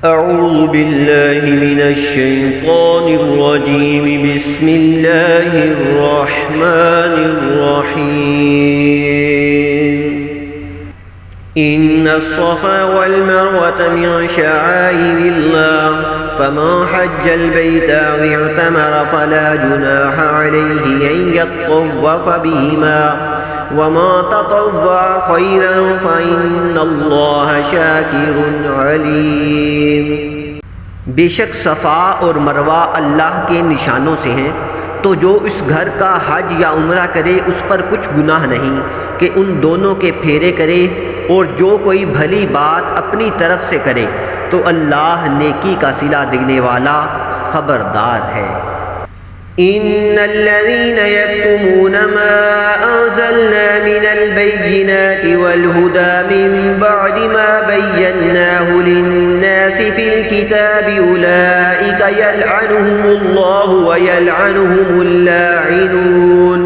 اعوذ باللہ من الشیطان الرجیم بسم اللہ الرحمن الرحیم ان الصفا والمروة من شعائر اللہ فمن حج البیت او اعتمر فلا جناح علیہ ان یطوف بہما وما تطوع خيرا فإن اللہ شاکر علیم۔ بے شک صفا اور مروہ اللہ کے نشانوں سے ہیں، تو جو اس گھر کا حج یا عمرہ کرے اس پر کچھ گناہ نہیں کہ ان دونوں کے پھیرے کرے، اور جو کوئی بھلی بات اپنی طرف سے کرے تو اللہ نیکی کا صلہ دینے والا خبردار ہے۔ ان الذين يكتمون ما انزلنا من البينات والهدى من بعد ما بيناه للناس في الكتاب اولئك يلعنهم الله ويلعنهم اللاعنون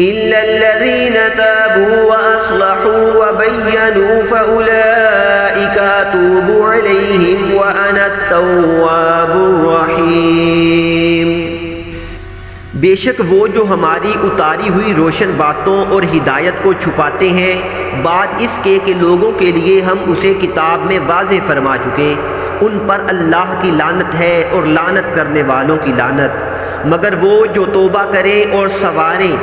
الا الذين تابوا واصلحوا وبينوا فاولئك اتوب عليهم وانا التواب الرحيم۔ بے شک وہ جو ہماری اتاری ہوئی روشن باتوں اور ہدایت کو چھپاتے ہیں بعد اس کے کہ لوگوں کے لیے ہم اسے کتاب میں واضح فرما چکے، ان پر اللہ کی لعنت ہے اور لعنت کرنے والوں کی لعنت، مگر وہ جو توبہ کریں اور سنواریں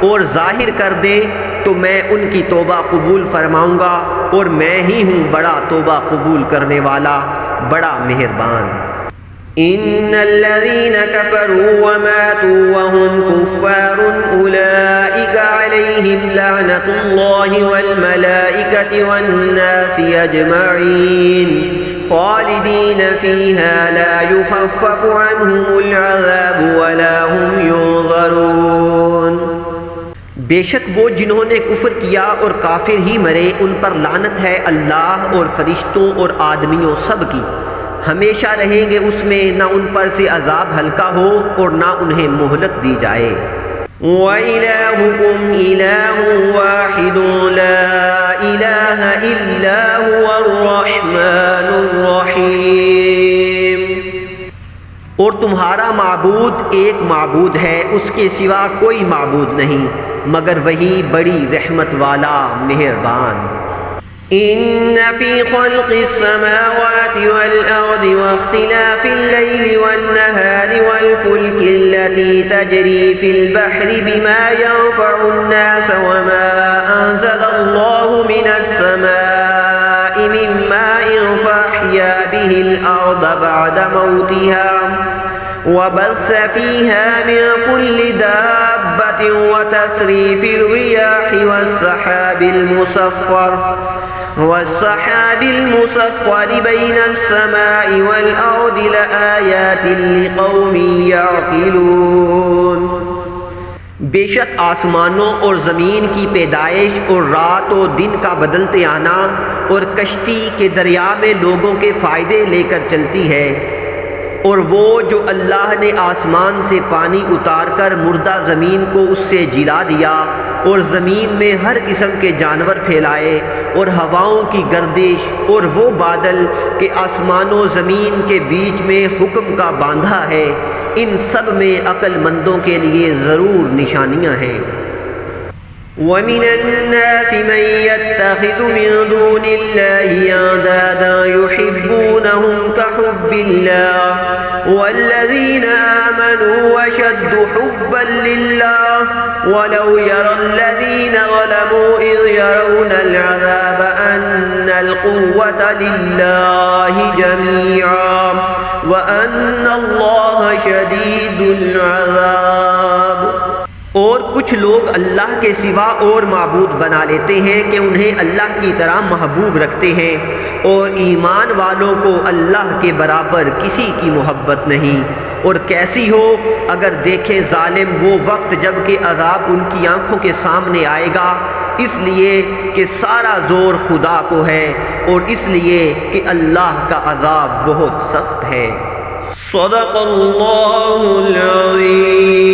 اور ظاہر کر دیں تو میں ان کی توبہ قبول فرماؤں گا، اور میں ہی ہوں بڑا توبہ قبول کرنے والا، بڑا مہربان۔ ان الذين كفروا وماتوا وهم كفار اولئك عليهم لعنة الله والملائكة والناس اجمعين خالدين فيها لا يخفف عنهم العذاب ولا هم ينظرون۔ بے شک وہ جنہوں نے کفر کیا اور کافر ہی مرے ان پر لعنت ہے اللہ اور فرشتوں اور آدمیوں سب کی، ہمیشہ رہیں گے اس میں، نہ ان پر سے عذاب ہلکا ہو اور نہ انہیں مہلت دی جائے۔ وَإِلَٰهُكُمْ إِلَٰهٌ وَاحِدٌ لَا إِلَٰهَ إِلَّا هُوَ الرَّحْمَٰنُ الرَّحِيمُ۔ اور تمہارا معبود ایک معبود ہے، اس کے سوا کوئی معبود نہیں مگر وہی بڑی رحمت والا مہربان۔ ان فی خلق السماوات والارض واختلاف الليل والنهار والفلك التي تجري في البحر بما ينفع الناس وما انزل الله من السماء من ماء فاحيا به الارض بعد موتها وبث فيها من كل دابة وتصريف الرياح والسحاب المسخر بين السماء والأرض لآيات لقوم يعقلون۔ بے شک آسمانوں اور زمین کی پیدائش اور رات و دن کا بدلتے آنا اور کشتی کے دریا میں لوگوں کے فائدے لے کر چلتی ہے، اور وہ جو اللہ نے آسمان سے پانی اتار کر مردہ زمین کو اس سے جلا دیا اور زمین میں ہر قسم کے جانور پھیلائے اور ہواؤں کی گردش اور وہ بادل کہ آسمان و زمین کے بیچ میں حکم کا باندھا ہے، ان سب میں عقل مندوں کے لیے ضرور نشانیاں ہیں۔ وَمِنَ النَّاسِ مَن يَتَّخِذُ مِن دُونِ اللَّهِ أَندَادًا يُحِبُّونَهُمْ كَحُبِّ اللَّهِ وَالَّذِينَ آمَنُوا أَشَدُّ حُبًّا لِّلَّهِ وَلَوْ يَرَى الَّذِينَ ظَلَمُوا إِذْ يَرَوْنَ الْعَذَابَ أَنَّ الْقُوَّةَ لِلَّهِ جَمِيعًا وَأَنَّ اللَّهَ شَدِيدُ الْعَذَابِ۔ اور کچھ لوگ اللہ کے سوا اور معبود بنا لیتے ہیں کہ انہیں اللہ کی طرح محبوب رکھتے ہیں، اور ایمان والوں کو اللہ کے برابر کسی کی محبت نہیں، اور کیسی ہو اگر دیکھے ظالم وہ وقت جب کہ عذاب ان کی آنکھوں کے سامنے آئے گا، اس لیے کہ سارا زور خدا کو ہے، اور اس لیے کہ اللہ کا عذاب بہت سخت ہے۔ صدق اللہ العظیم۔